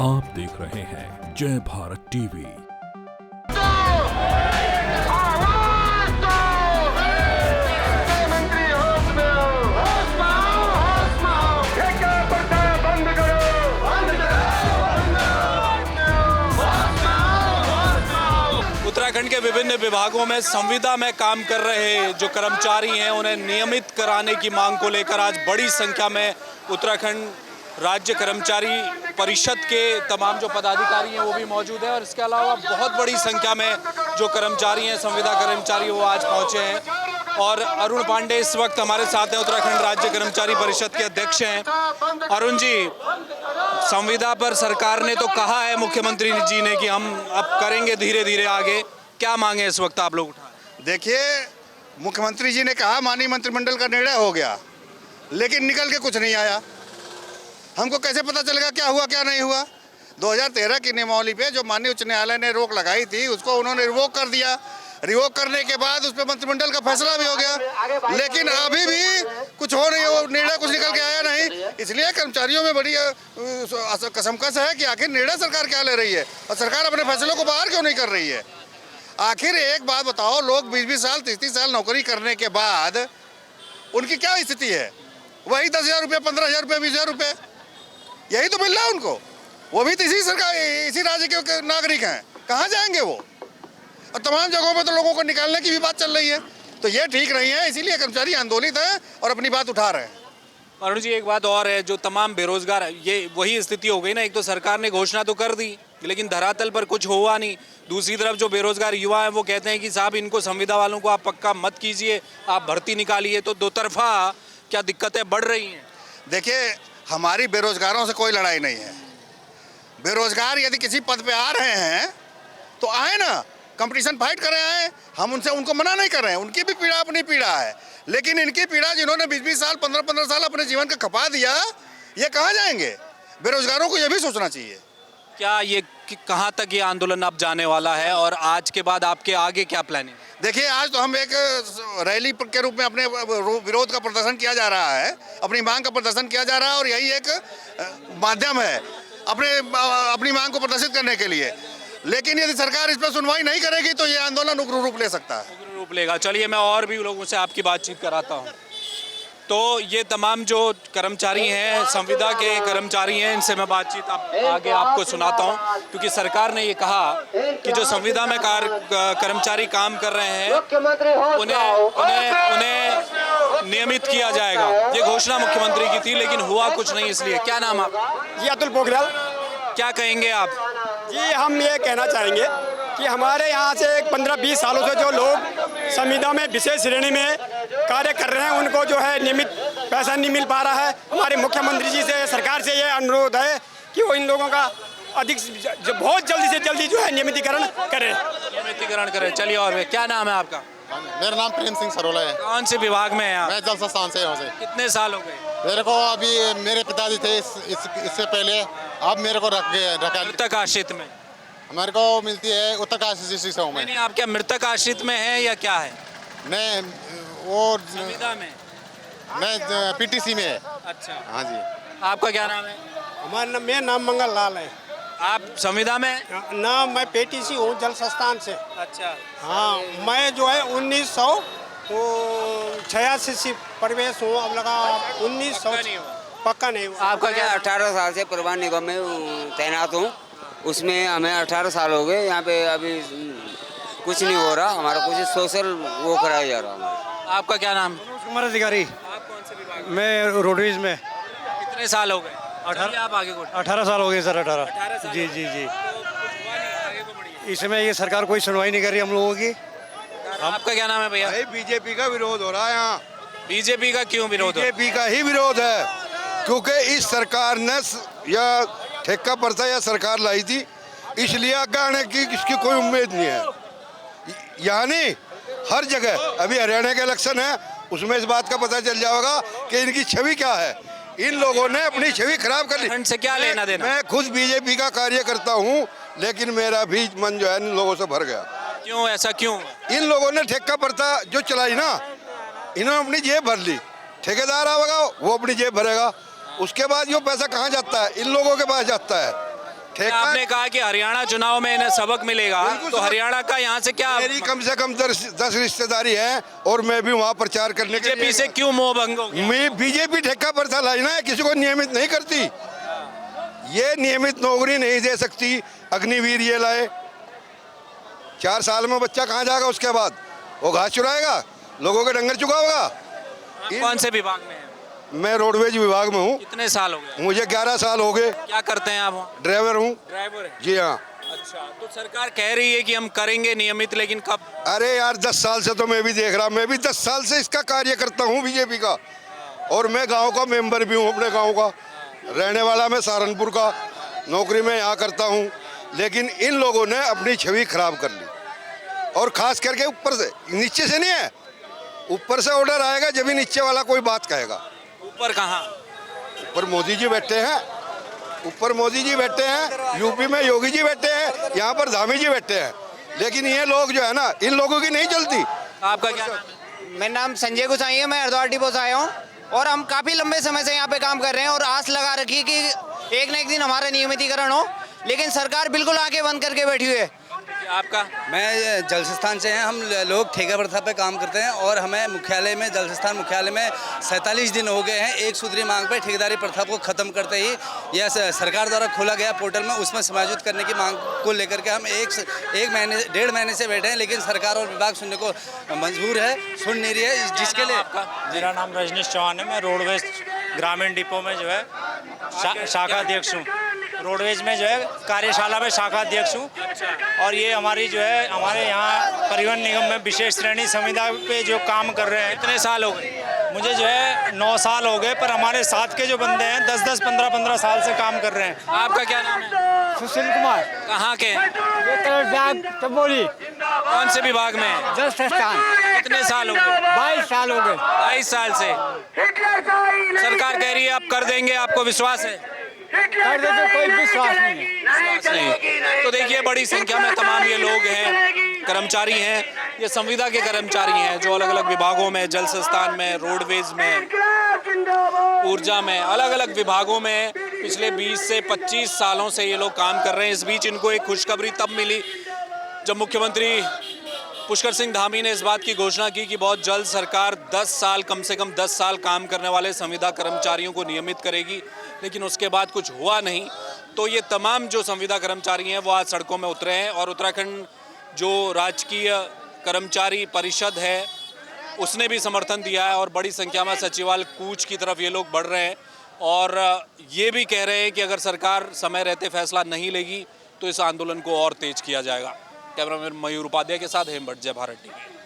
आप देख रहे हैं जय भारत टीवी। उत्तराखंड के विभिन्न विभागों में संविदा में काम कर रहे जो कर्मचारी हैं उन्हें नियमित कराने की मांग को लेकर आज बड़ी संख्या में उत्तराखंड राज्य कर्मचारी परिषद के तमाम जो पदाधिकारी हैं वो भी मौजूद हैं और इसके अलावा बहुत बड़ी संख्या में जो कर्मचारी हैं संविदा कर्मचारी वो आज पहुंचे हैं। और अरुण पांडे इस वक्त हमारे साथ हैं, उत्तराखंड राज्य कर्मचारी परिषद के अध्यक्ष हैं। अरुण जी, संविदा पर सरकार ने तो कहा है मुख्यमंत्री जी ने कि हम अब करेंगे धीरे धीरे आगे, क्या मांगे इस वक्त आप लोग उठा? देखिए, मुख्यमंत्री जी ने कहा माननीय मंत्रिमंडल का निर्णय हो गया, लेकिन निकल के कुछ नहीं आया। हमको कैसे पता चलेगा क्या हुआ क्या नहीं हुआ? 2013 की नियमावली पे जो माननीय उच्च न्यायालय ने रोक लगाई थी उसको उन्होंने रिवोक कर दिया। रिवोक करने के बाद उस पर मंत्रिमंडल का फैसला भी हो गया, लेकिन अभी भी कुछ हो नहीं, वो निर्णय कुछ निकल के आया नहीं। इसलिए कर्मचारियों में बड़ी कसमकस है कि आखिर निर्णय सरकार क्या ले रही है और सरकार अपने फैसलों को बाहर क्यों नहीं कर रही है। आखिर एक बात बताओ, लोग 20-20 साल 30-30 साल नौकरी करने के बाद उनकी क्या स्थिति है? वही 10,000 रुपये, 15,000 रुपये, 20,000 रुपये यही तो मिल रहा है उनको। वो भी तो इसी सरकार इसी राज्य के नागरिक हैं, कहाँ जाएंगे वो? और तमाम जगहों पे तो लोगों को निकालने की भी बात चल रही है, तो ये ठीक नहीं है। इसीलिए कर्मचारी आंदोलित हैं और अपनी बात उठा रहे हैं। अरुण जी, एक बात और है, जो तमाम बेरोजगार है, ये वही स्थिति हो गई ना। एक तो सरकार ने घोषणा तो कर दी लेकिन धरातल पर कुछ हुआ नहीं। दूसरी तरफ जो बेरोजगार युवा हैं वो कहते हैं कि साहब इनको संविदा वालों को आप पक्का मत कीजिए, आप भर्ती निकालिए। तो दो तरफा क्या दिक्कतें बढ़ रही हैं? देखिए, हमारी बेरोजगारों से कोई लड़ाई नहीं है। बेरोजगार यदि किसी पद पे आ रहे हैं तो आए ना, कंपटीशन फाइट कर रहे हैं। हम उनको मना नहीं कर रहे हैं, उनकी भी पीड़ा अपनी पीड़ा है। लेकिन इनकी पीड़ा जिन्होंने 20-20 साल 15-15 साल अपने जीवन का खपा दिया, ये कहाँ जाएंगे? बेरोजगारों को ये भी सोचना चाहिए। क्या ये कहाँ तक ये आंदोलन अब जाने वाला है और आज के बाद आपके आगे क्या प्लानिंग? देखिए, आज तो हम एक रैली के रूप में अपने विरोध का प्रदर्शन किया जा रहा है, अपनी मांग का प्रदर्शन किया जा रहा है और यही एक माध्यम है अपनी मांग को प्रदर्शित करने के लिए। लेकिन यदि सरकार इस पर सुनवाई नहीं करेगी तो ये आंदोलन उग्र रूप ले सकता है। उग्र रूप लेगा। चलिए, मैं और भी लोगों से आपकी बातचीत कराता हूँ। तो ये तमाम जो कर्मचारी हैं, संविदा के कर्मचारी हैं, इनसे मैं बातचीत आगे आपको सुनाता हूँ, क्योंकि सरकार ने ये कहा कि जो संविदा में कर्मचारी काम कर रहे हैं उन्हें नियमित किया जाएगा। ये घोषणा मुख्यमंत्री की थी लेकिन हुआ कुछ नहीं। इसलिए क्या नाम आपका? जी, अतुल पोखरियाल। क्या कहेंगे आप? जी, हम ये कहना चाहेंगे कि हमारे यहाँ से 15-20 सालों से जो लोग संविदा में विशेष श्रेणी में कार्य कर रहे हैं उनको जो है नियमित पैसा नहीं मिल पा रहा है। हमारे मुख्यमंत्री जी से, सरकार से ये अनुरोध है कि वो इन लोगों का बहुत जल्दी से जल्दी जो है नियमितीकरण करें। चलिए, और क्या नाम है आपका? मेरा नाम प्रेम सिंह सरोला है। कौन से विभाग में है आप? मैं जल संस्थान से हूँ। कितने साल हो गए? मेरे को अभी मेरे पिताजी थे इससे पहले, अब मेरे को रखा मृतक आश्रित में हमारे को मिलती है। उत्तरकाशी डिस्ट्रिक्ट से हूँ मैं। नहीं, आप क्या मृतक आश्रित में है या क्या है? नहीं, वो संविदा में। मैं पीटीसी में है। अच्छा, हाँ जी। आपका क्या नाम है? मेरा नाम मंगल लाल है। आप संविदा में? ना, मैं पीटीसी हूँ जल संस्थान से। अच्छा। हाँ, मैं जो है 1986 से प्रवेश हूँ, अब लगा 1900 पक्का नहीं हुआ। आपका क्या? 18 साल से परिवहन निगम में तैनात हूँ, उसमें हमें 18 साल हो गए। यहाँ पे अभी कुछ नहीं हो रहा, हमारा कुछ सोशल वो कराया जा रहा है। आपका क्या नाम? कुमार अधिकारी। आप कौन से विभाग? मैं रोडवेज में। कितने साल हो गए? 18 साल हो गए सर। 18 जी जी जी। इसमें ये सरकार कोई सुनवाई नहीं कर रही हम लोगों की। आपका क्या नाम है भैया? बीजेपी का विरोध हो रहा है यहाँ। बीजेपी का क्यों विरोध? बीजेपी का ही विरोध है, क्योंकि इस सरकार ने या ठेका प्रथा या सरकार लाई थी, इसलिए आगे आने की इसकी कोई उम्मीद नहीं है। यानी हर जगह, अभी हरियाणा के इलेक्शन है उसमें इस बात का पता चल जाएगा कि इनकी छवि क्या है। इन लोगों ने अपनी छवि खराब कर ली। से क्या लेना देना? मैं खुद बीजेपी का कार्य करता हूँ, लेकिन मेरा भी मन जो है इन लोगों से भर गया। क्यों? ऐसा क्यों? इन लोगों ने ठेका प्रथा जो चलाई ना, इन्होंने अपनी जेब भर ली। ठेकेदार आएगा वो अपनी जेब भरेगा, उसके बाद ये पैसा कहाँ जाता है? इन लोगों के पास जाता है। ठेका आपने कहा कि हरियाणा चुनाव में इन्हें सबक मिलेगा, बिल्कुल तो सबक। हरियाणा का यहाँ से क्या मेरी कम से कम 10 रिश्तेदारी है और मैं भी वहाँ प्रचार करने के बीजेपी से क्यों मोह भंग हो गया? मैं बीजेपी ठेका प्रथा लाई ना, किसी को नियमित नहीं करती। ये नियमित नौकरी नहीं दे सकती। अग्निवीर ये लाए, 4 साल में बच्चा कहाँ जाएगा? उसके बाद वो घास चुराएगा, लोगों के डंगर चुकाएगा। आप कौन से विभाग में हैं? मैं रोडवेज विभाग में हूँ। कितने साल हो गए? मुझे 11 साल हो गए। क्या करते हैं आप वहाँ? ड्राइवर हूँ। ड्राइवर है। जी हाँ। अच्छा, तो सरकार कह रही है कि हम करेंगे नियमित, लेकिन कब? अरे यार 10 साल से तो मैं भी देख रहा, मैं भी 10 साल से इसका कार्य करता हूँ बीजेपी का, और मैं गांव का मेंबर भी हूँ, अपने गांव का रहने वाला। मैं सहारनपुर का, नौकरी में यहाँ करता हूँ। लेकिन इन लोगों ने अपनी छवि खराब कर ली, और खास करके ऊपर से, नीचे से नहीं है, ऊपर से ऑर्डर आएगा जब भी नीचे वाला कोई बात कहेगा। ऊपर कहाँ? ऊपर मोदी जी बैठे हैं, ऊपर मोदी जी बैठे हैं, यूपी में योगी जी बैठे हैं, यहाँ पर धामी जी बैठे हैं। लेकिन ये लोग जो है ना, इन लोगों की नहीं चलती। आपका क्या नाम है? मेरा नाम संजय गुसाई है। मैं हरिद्वार डिपो से आया हूँ और हम काफ़ी लंबे समय से यहाँ पे काम कर रहे हैं और आस लगा रखी है कि एक ना एक दिन हमारा नियमितीकरण हो, लेकिन सरकार बिल्कुल आंखें बंद करके बैठी हुई है। आपका? मैं जल स्थान से हैं। हम लोग ठेका प्रथा पे काम करते हैं और हमें मुख्यालय में, जल स्थान मुख्यालय में 47 दिन हो गए हैं एक सूत्री मांग पे ठेकेदारी प्रथा को ख़त्म करते ही यह सरकार द्वारा खोला गया पोर्टल में उसमें समायोजित करने की मांग को लेकर के हम एक महीने 1.5 महीने से बैठे हैं, लेकिन सरकार और विभाग सुनने को मजबूर है, सुन नहीं रही है, जिसके लिए। मेरा नाम रजनीश चौहान है। मैं रोडवेज ग्रामीण डिपो में जो है शाखा अध्यक्ष हूँ। रोडवेज में जो है कार्यशाला में शाखा अध्यक्ष हूँ। और ये हमारी जो है हमारे यहाँ परिवहन निगम में विशेष श्रेणी संविदा पे जो काम कर रहे हैं। कितने साल हो गए? मुझे जो है 9 साल हो गए, पर हमारे साथ के जो बंदे हैं 10-10, 15-15 साल से काम कर रहे हैं। आपका क्या नाम है? सुशील कुमार। कहाँ के? चबोली। कौन से विभाग में है? जल स्थान। कितने साल हो गए? 22 साल हो गए। 22 साल से। सरकार कह रही है आप कर देंगे, आपको विश्वास है? कर दे तो कोई विश्वास नहीं है। विश्वास नहीं। तो देखिए बड़ी संख्या में तमाम ये लोग हैं, कर्मचारी हैं, ये संविदा के कर्मचारी हैं जो अलग अलग विभागों में, जल संस्थान में, रोडवेज में, ऊर्जा में, अलग अलग विभागों में पिछले 20 से 25 सालों से ये लोग काम कर रहे हैं। इस बीच इनको एक खुशखबरी तब मिली जब मुख्यमंत्री पुष्कर सिंह धामी ने इस बात की घोषणा की कि बहुत जल्द सरकार 10 साल, कम से कम 10 साल काम करने वाले संविदा कर्मचारियों को नियमित करेगी। लेकिन उसके बाद कुछ हुआ नहीं। तो ये तमाम जो संविदा कर्मचारी हैं वो आज सड़कों में उतरे हैं, और उत्तराखंड जो राजकीय कर्मचारी परिषद है उसने भी समर्थन दिया है, और बड़ी संख्या में सचिवालय कूच की तरफ ये लोग बढ़ रहे हैं, और ये भी कह रहे हैं कि अगर सरकार समय रहते फैसला नहीं लेगी तो इस आंदोलन को और तेज किया जाएगा। कैमरामैन मयूर उपाध्याय के साथ हेमभट्ट, जय भारत टीवी।